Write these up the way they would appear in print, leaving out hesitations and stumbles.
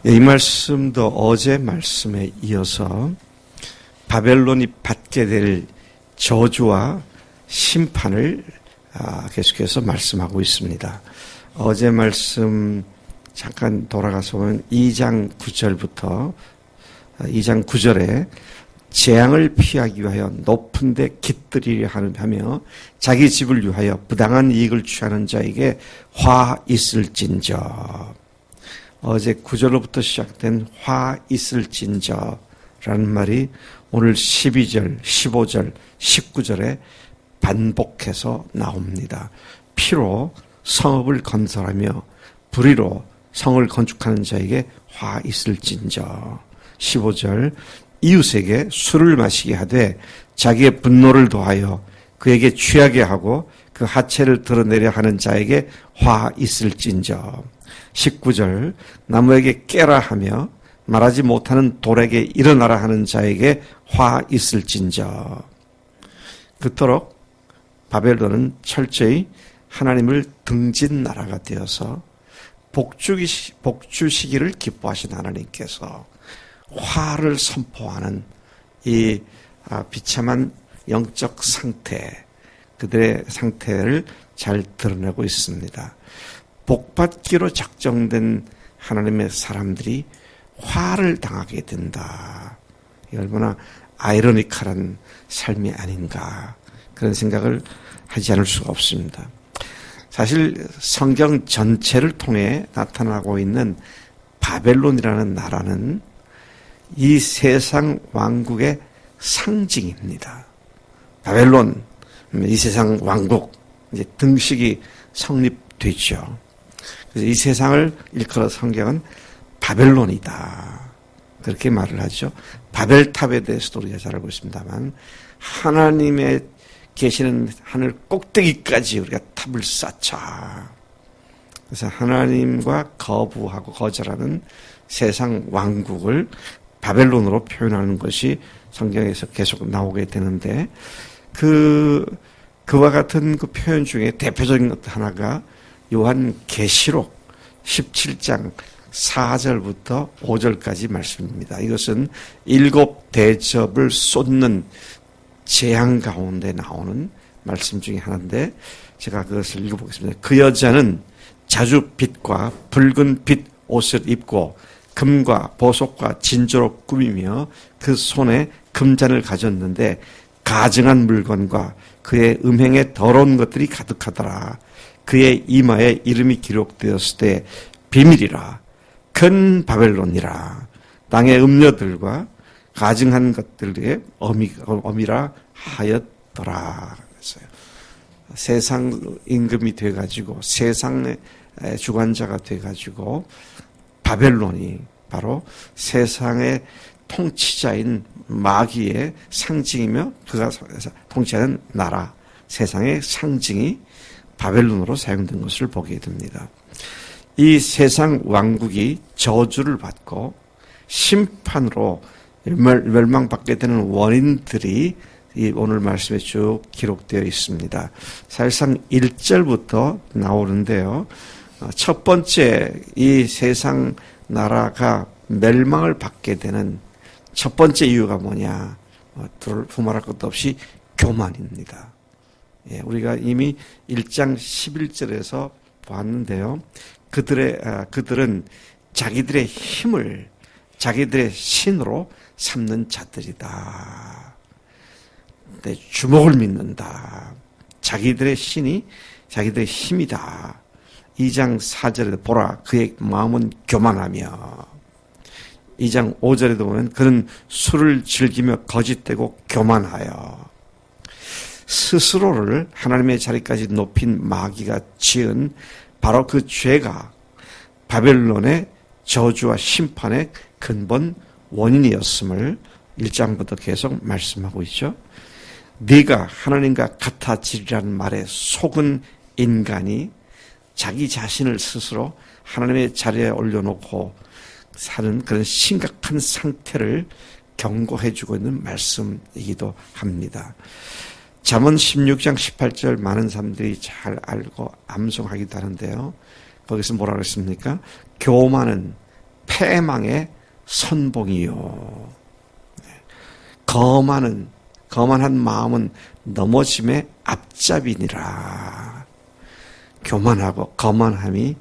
이 말씀도 어제 말씀에 이어서 바벨론이 받게 될 저주와 심판을 계속해서 말씀하고 있습니다. 어제 말씀 잠깐 돌아가서 보면 2장 9절부터 2장 9절에 재앙을 피하기 위하여 높은 데 깃들이려 하며 자기 집을 위하여 부당한 이익을 취하는 자에게 화 있을진저. 어제 9절로부터 시작된 화 있을진저라는 말이 오늘 12절, 15절, 19절에 반복해서 나옵니다. 피로 성읍을 건설하며 불의로 성을 건축하는 자에게 화 있을진저. 15절 이웃에게 술을 마시게 하되 자기의 분노를 더하여 그에게 취하게 하고 그 하체를 드러내려 하는 자에게 화 있을진저. 19절 나무에게 깨라 하며 말하지 못하는 돌에게 일어나라 하는 자에게 화 있을진저. 그토록 바벨론은 철저히 하나님을 등진 나라가 되어서 복주 시기를 기뻐하신 하나님께서 화를 선포하는 이 비참한 영적 상태, 그들의 상태를 잘 드러내고 있습니다. 복받기로 작정된 하나님의 사람들이 화를 당하게 된다. 얼마나 아이러니컬한 삶이 아닌가, 그런 생각을 하지 않을 수가 없습니다. 사실 성경 전체를 통해 나타나고 있는 바벨론이라는 나라는 이 세상 왕국의 상징입니다. 바벨론, 이 세상 왕국, 이제 등식이 성립되죠. 그래서 이 세상을 일컬어 성경은 바벨론이다, 그렇게 말을 하죠. 바벨탑에 대해서도 우리가 잘 알고 있습니다만, 하나님의 계시는 하늘 꼭대기까지 우리가 탑을 쌓자. 그래서 하나님과 거부하고 거절하는 세상 왕국을 바벨론으로 표현하는 것이 성경에서 계속 나오게 되는데, 그와 같은 그 표현 중에 대표적인 것 하나가 요한계시록 17장 4절부터 5절까지 말씀입니다. 이것은 7 대접을 쏟는 재앙 가운데 나오는 말씀 중에 하나인데, 제가 그것을 읽어보겠습니다. 그 여자는 자주빛과 붉은 빛 옷을 입고 금과 보석과 진주로 꾸미며 그 손에 금잔을 가졌는데 가증한 물건과 그의 음행에 더러운 것들이 가득하더라. 그의 이마에 이름이 기록되었을 때 비밀이라, 큰 바벨론이라, 땅의 음녀들과 가증한 것들의 어미라 하였더라. 그랬어요. 세상 임금이 돼가지고 세상의 주관자가 돼가지고 바벨론이 바로 세상의 통치자인 마귀의 상징이며 그가 통치하는 나라, 세상의 상징이 바벨론으로 사용된 것을 보게 됩니다. 이 세상 왕국이 저주를 받고 심판으로 멸망받게 되는 원인들이 이 오늘 말씀에 쭉 기록되어 있습니다. 사실상 1절부터 나오는데요. 첫 번째, 이 세상 나라가 멸망을 받게 되는 첫 번째 이유가 뭐냐? 두말할 것도 없이 교만입니다. 우리가 이미 1장 11절에서 보았는데요. 그들은 자기들의 힘을 자기들의 신으로 삼는 자들이다. 주먹을 믿는다. 자기들의 신이 자기들의 힘이다. 2장 4절에도 보라, 그의 마음은 교만하며, 2장 5절에도 보면 그는 술을 즐기며 거짓되고 교만하여, 스스로를 하나님의 자리까지 높인 마귀가 지은 바로 그 죄가 바벨론의 저주와 심판의 근본 원인이었음을 1장부터 계속 말씀하고 있죠. 네가 하나님과 같아지리라는 말에 속은 인간이 자기 자신을 스스로 하나님의 자리에 올려놓고 사는 그런 심각한 상태를 경고해주고 있는 말씀이기도 합니다. 잠언 16장 18절 많은 사람들이 잘 알고 암송하기도 하는데요. 거기서 뭐라고 했습니까? 교만은 패망의 선봉이요. 거만한 마음은 넘어짐의 앞잡이니라. 교만하고 거만함이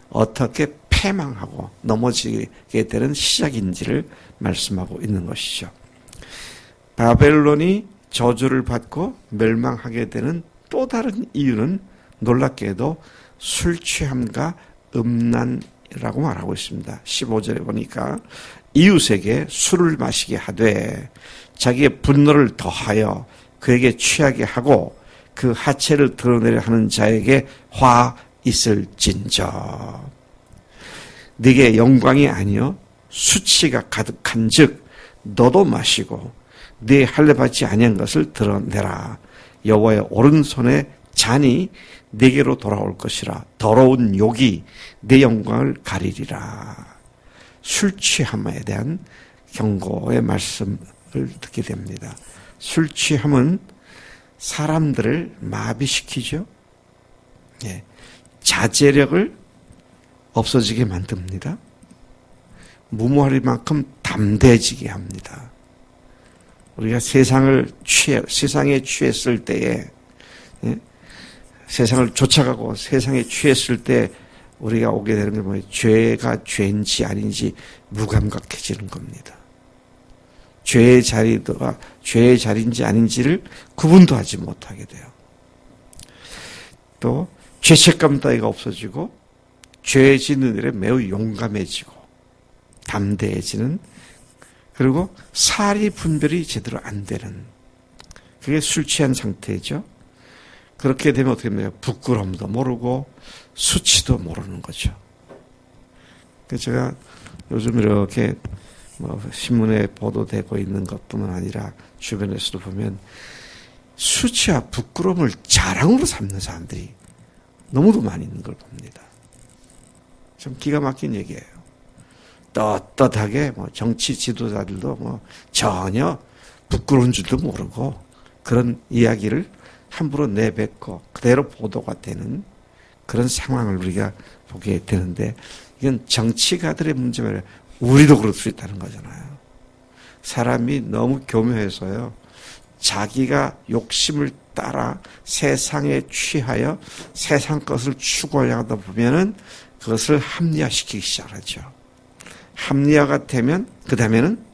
어떻게 패망하고 넘어지게 되는 시작인지를 말씀하고 있는 것이죠. 바벨론이 저주를 받고 멸망하게 되는 또 다른 이유는 놀랍게도 술 취함과 음란이라고 말하고 있습니다. 15절에 보니까 이웃에게 술을 마시게 하되 자기의 분노를 더하여 그에게 취하게 하고 그 하체를 드러내려 하는 자에게 화 있을진저. 네게 영광이 아니요 수치가 가득한즉 너도 마시고 네 할례 받지 아니한 것을 드러내라. 여호와의 오른손에 잔이 네게로 돌아올 것이라. 더러운 욕이 네 영광을 가리리라. 술 취함에 대한 경고의 말씀을 듣게 됩니다. 술 취함은 사람들을 마비시키죠. 예, 자제력을 없어지게 만듭니다. 무모할 만큼 담대해지게 합니다. 우리가 세상에 취했을 때에, 예? 세상을 쫓아가고 세상에 취했을 때 우리가 오게 되는 게 뭐예요? 죄가 죄인지 아닌지 무감각해지는 겁니다. 죄의 자리인지 아닌지를 구분도 하지 못하게 돼요. 또 죄책감 따위가 없어지고 죄 짓는 일에 매우 용감해지고 담대해지는, 그리고 사리 분별이 제대로 안 되는, 그게 술 취한 상태죠. 그렇게 되면 어떻게 됩니까? 부끄러움도 모르고 수치도 모르는 거죠. 그래서 제가 요즘 이렇게 신문에 보도되고 있는 것뿐만 아니라 주변에서도 보면 수치와 부끄러움을 자랑으로 삼는 사람들이 너무도 많이 있는 걸 봅니다. 좀 기가 막힌 얘기예요. 떳떳하게 정치 지도자들도 전혀 부끄러운 줄도 모르고 그런 이야기를 함부로 내뱉고 그대로 보도가 되는 그런 상황을 우리가 보게 되는데, 이건 정치가들의 문제가 아니라 우리도 그럴 수 있다는 거잖아요. 사람이 너무 교묘해서요, 자기가 욕심을 따라 세상에 취하여 세상 것을 추구하려다 보면은 그것을 합리화시키기 시작하죠. 합리화가 되면 그 다음에는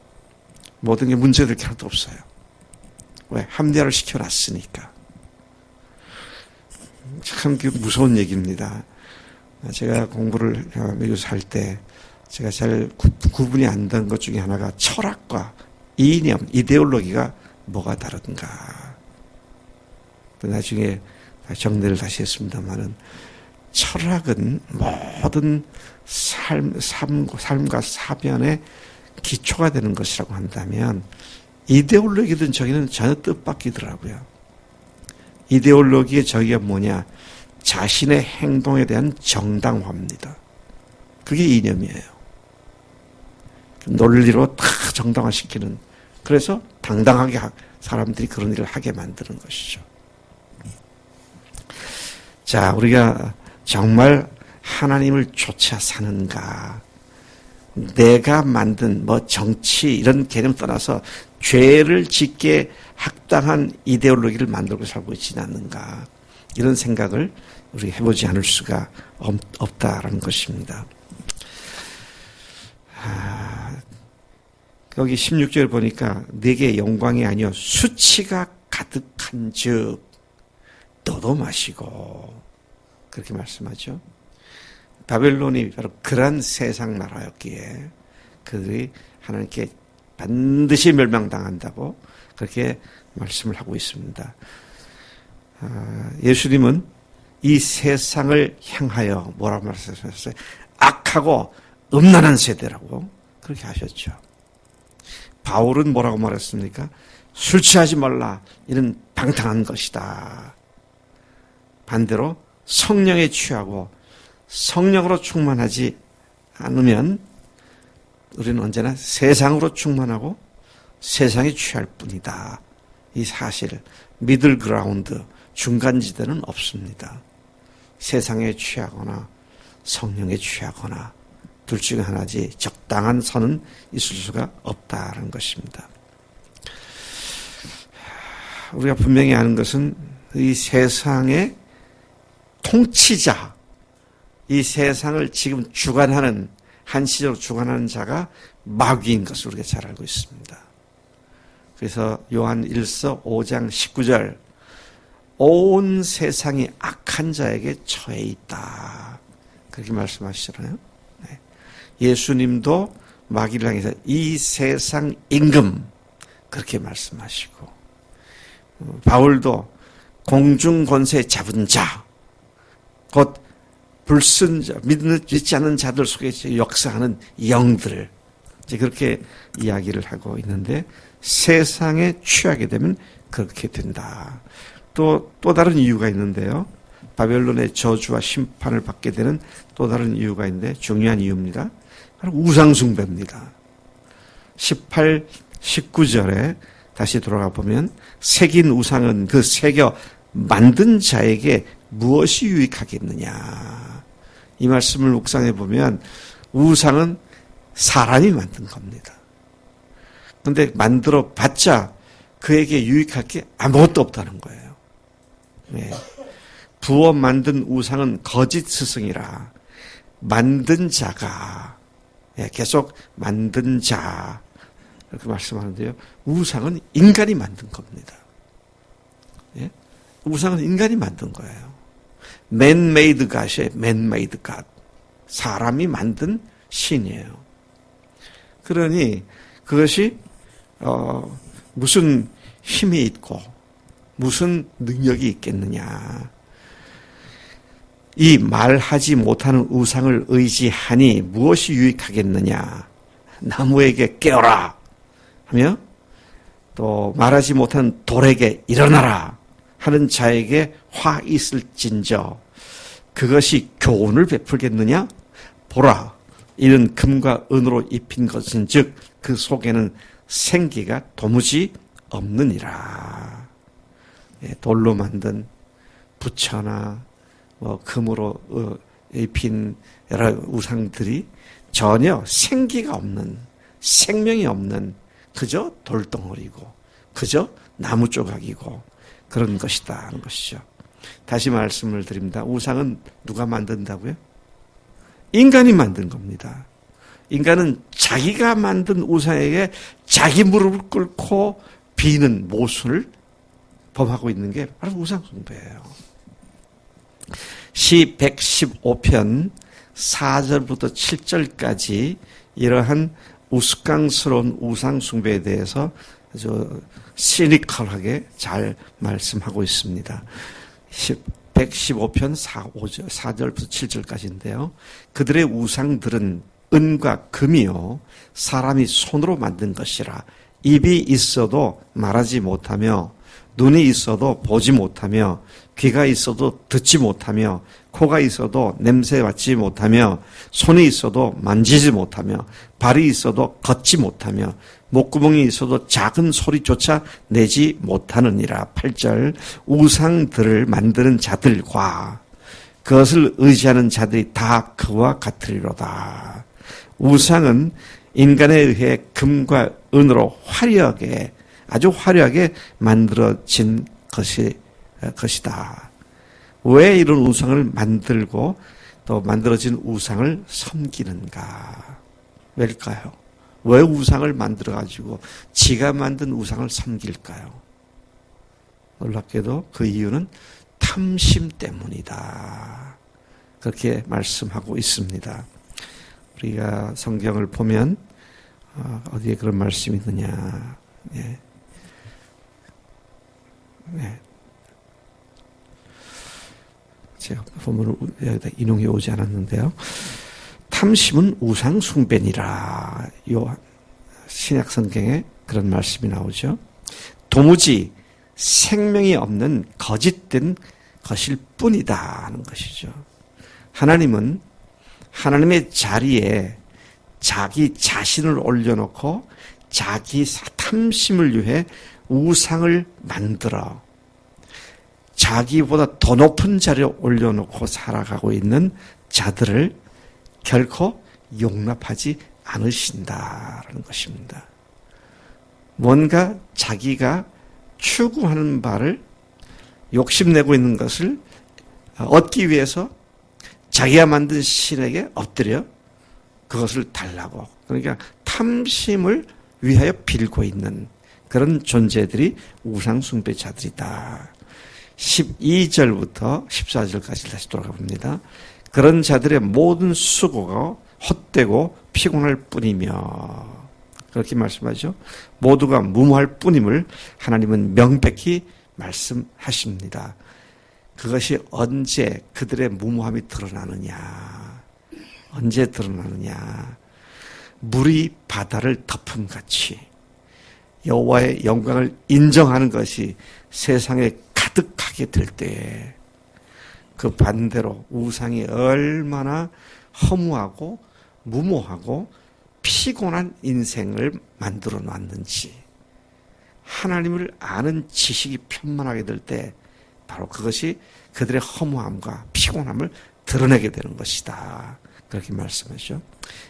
모든 게 문제될 게 하나도 없어요. 왜? 합리화를 시켜놨으니까. 참 무서운 얘기입니다. 제가 공부를 미국에서 할 때 제가 잘 구분이 안 된 것 중에 하나가 철학과 이념, 이데올로기가 뭐가 다른가. 나중에 정리를 다시 했습니다만은, 철학은 모든 삶과 사변의 기초가 되는 것이라고 한다면, 이데올로기든 저기는 전혀 뜻밖이더라고요. 이데올로기의 저기가 뭐냐? 자신의 행동에 대한 정당화입니다. 그게 이념이에요. 논리로 다 정당화시키는, 그래서 당당하게 사람들이 그런 일을 하게 만드는 것이죠. 자, 우리가 정말 하나님을 쫓아 사는가? 내가 만든 정치 이런 개념 떠나서 죄를 짓게 합당한 이데올로기를 만들고 살고 있지는 않는가? 이런 생각을 우리 해보지 않을 수가 없다라는 것입니다. 여기 16절 보니까 내게 영광이 아니요 수치가 가득한 즉 너도 마시고, 그렇게 말씀하죠. 바벨론이 바로 그런 세상 나라였기에 그들이 하나님께 반드시 멸망당한다고 그렇게 말씀을 하고 있습니다. 예수님은 이 세상을 향하여 뭐라고 말씀하셨어요? 악하고 음란한 세대라고 그렇게 하셨죠. 바울은 뭐라고 말했습니까? 술 취하지 말라, 이런 방탕한 것이다. 반대로 성령에 취하고 성령으로 충만하지 않으면 우리는 언제나 세상으로 충만하고 세상에 취할 뿐이다. 이 사실, 미들그라운드, 중간지대는 없습니다. 세상에 취하거나 성령에 취하거나 둘 중에 하나지 적당한 선은 있을 수가 없다는 것입니다. 우리가 분명히 아는 것은 이 세상의 통치자, 이 세상을 지금 주관하는, 한시적으로 주관하는 자가 마귀인 것을 우리가 잘 알고 있습니다. 그래서 요한 1서 5장 19절, 온 세상이 악한 자에게 처해 있다, 그렇게 말씀하시잖아요. 네. 예수님도 마귀를 향해서 이 세상 임금, 그렇게 말씀하시고, 바울도 공중 권세 잡은 자, 곧 불순자, 믿지 않는 자들 속에 역사하는 영들, 이제 그렇게 이야기를 하고 있는데, 세상에 취하게 되면 그렇게 된다. 또 다른 이유가 있는데요. 바벨론의 저주와 심판을 받게 되는 또 다른 이유가 있는데, 중요한 이유입니다. 바로 우상숭배입니다. 18, 19절에 다시 돌아가 보면, 새긴 우상은 그 새겨 만든 자에게 무엇이 유익하겠느냐. 이 말씀을 묵상해 보면 우상은 사람이 만든 겁니다. 그런데 만들어 봤자 그에게 유익할 게 아무것도 없다는 거예요. 네. 부어 만든 우상은 거짓 스승이라 만든 자가, 계속 만든 자, 이렇게 말씀하는데요. 우상은 인간이 만든 겁니다. 예? 우상은 인간이 만든 거예요. Man-made God이에요. Man-made God. 사람이 만든 신이에요. 그러니 그것이 무슨 힘이 있고 무슨 능력이 있겠느냐. 이 말하지 못하는 우상을 의지하니 무엇이 유익하겠느냐. 나무에게 깨어라 하며, 또 말하지 못하는 돌에게 일어나라 하는 자에게 화 있을진저 그것이 교훈을 베풀겠느냐. 보라, 이는 금과 은으로 입힌 것은 즉 그 속에는 생기가 도무지 없느니라. 돌로 만든 부처나 금으로 입힌 여러 우상들이 전혀 생기가 없는, 생명이 없는, 그저 돌덩어리고 그저 나무 조각이고 그런 것이다 하는 것이죠. 다시 말씀을 드립니다. 우상은 누가 만든다고요? 인간이 만든 겁니다. 인간은 자기가 만든 우상에게 자기 무릎을 꿇고 비는 모순을 범하고 있는 게 바로 우상숭배예요. 시 115편 4절부터 7절까지 이러한 우스꽝스러운 우상숭배에 대해서 아주 시니컬하게 잘 말씀하고 있습니다. 115편 4절부터 7절까지인데요. 그들의 우상들은 은과 금이요 사람이 손으로 만든 것이라. 입이 있어도 말하지 못하며, 눈이 있어도 보지 못하며, 귀가 있어도 듣지 못하며, 코가 있어도 냄새 맡지 못하며, 손이 있어도 만지지 못하며, 발이 있어도 걷지 못하며, 목구멍이 있어도 작은 소리조차 내지 못하느니라. 8절, 우상들을 만드는 자들과 그것을 의지하는 자들이 다 그와 같으리로다. 우상은 인간에 의해 금과 은으로 화려하게, 아주 화려하게 만들어진 것이다. 왜 이런 우상을 만들고 또 만들어진 우상을 섬기는가? 왜일까요? 왜 우상을 만들어가지고 지가 만든 우상을 섬길까요? 놀랍게도 그 이유는 탐심 때문이다. 그렇게 말씀하고 있습니다. 우리가 성경을 보면 어디에 그런 말씀이 있느냐. 네. 네. 제가 본문을 여기다 인용해 오지 않았는데요. 탐심은 우상 숭배니라. 요 신약 성경에 그런 말씀이 나오죠. 도무지 생명이 없는 거짓된 것일 뿐이다 하는 것이죠. 하나님은 하나님의 자리에 자기 자신을 올려놓고 자기 탐심을 위해 우상을 만들어 자기보다 더 높은 자리에 올려놓고 살아가고 있는 자들을 결코 용납하지 않으신다라는 것입니다. 뭔가 자기가 추구하는 바를 욕심내고 있는 것을 얻기 위해서 자기가 만든 신에게 엎드려 그것을 달라고, 그러니까 탐심을 위하여 빌고 있는 그런 존재들이 우상숭배자들이다. 12절부터 14절까지 다시 돌아가 봅니다. 그런 자들의 모든 수고가 헛되고 피곤할 뿐이며, 그렇게 말씀하죠. 모두가 무모할 뿐임을 하나님은 명백히 말씀하십니다. 그것이 언제 그들의 무모함이 드러나느냐? 언제 드러나느냐? 물이 바다를 덮음같이 여호와의 영광을 인정하는 것이 세상에 가득하게 될 때에, 그 반대로 우상이 얼마나 허무하고 무모하고 피곤한 인생을 만들어 놨는지, 하나님을 아는 지식이 편만하게 될 때 바로 그것이 그들의 허무함과 피곤함을 드러내게 되는 것이다. 그렇게 말씀하죠.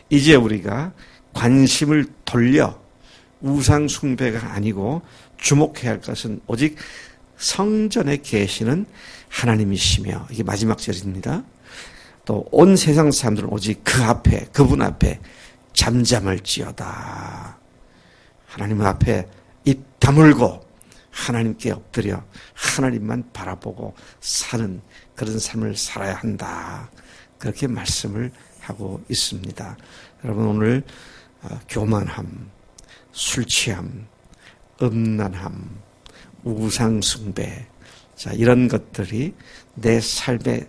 이제 우리가 관심을 돌려 우상 숭배가 아니고 주목해야 할 것은 오직 성전에 계시는 하나님이시며, 이게 마지막 절입니다. 또 온 세상 사람들은 오직 그 앞에, 그분 앞에 잠잠을지어다. 하나님 앞에 입 다물고 하나님께 엎드려 하나님만 바라보고 사는 그런 삶을 살아야 한다. 그렇게 말씀을 하고 있습니다. 여러분, 오늘 교만함, 술 취함, 음란함, 우상숭배, 자, 이런 것들이 내 삶에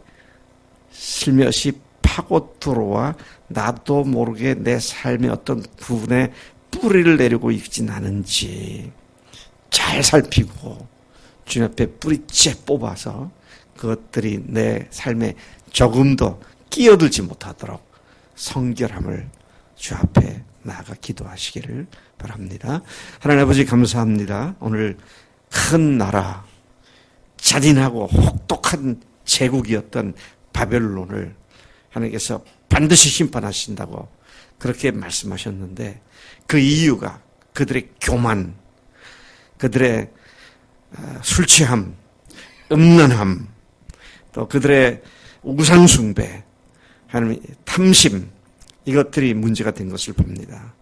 슬며시 파고 들어와 나도 모르게 내 삶의 어떤 부분에 뿌리를 내리고 있진 않은지 잘 살피고 주님 앞에 뿌리째 뽑아서 그것들이 내 삶에 조금도 끼어들지 못하도록 성결함을 주 앞에 나아가 기도하시기를 바랍니다. 하나님 아버지, 감사합니다. 오늘 큰 나라, 잔인하고 혹독한 제국이었던 바벨론을 하나님께서 반드시 심판하신다고 그렇게 말씀하셨는데, 그 이유가 그들의 교만, 그들의 술 취함, 음란함, 또 그들의 우상숭배, 하나님 탐심, 이것들이 문제가 된 것을 봅니다.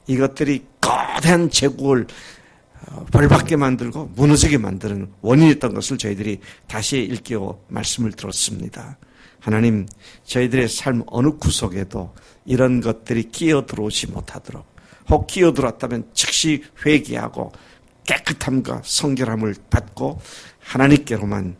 이것들이 거대한 제국을 벌받게 만들고 무너지게 만드는 원인이었던 것을 저희들이 다시 일깨워 말씀을 들었습니다. 하나님, 저희들의 삶 어느 구석에도 이런 것들이 끼어들어오지 못하도록, 혹 끼어들었다면 즉시 회개하고 깨끗함과 성결함을 받고 하나님께로만,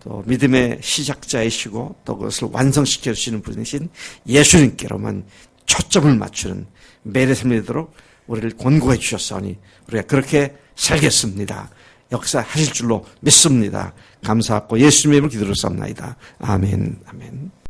또 믿음의 시작자이시고 또 그것을 완성시켜 주시는 분이신 예수님께로만 초점을 맞추는 매일의 삶이 되도록 우리를 권고해 주셨사오니 우리가 그렇게 살겠습니다. 역사하실 줄로 믿습니다. 감사하고 예수님의 이름으로 기도를 쌉나이다. 아멘. 아멘.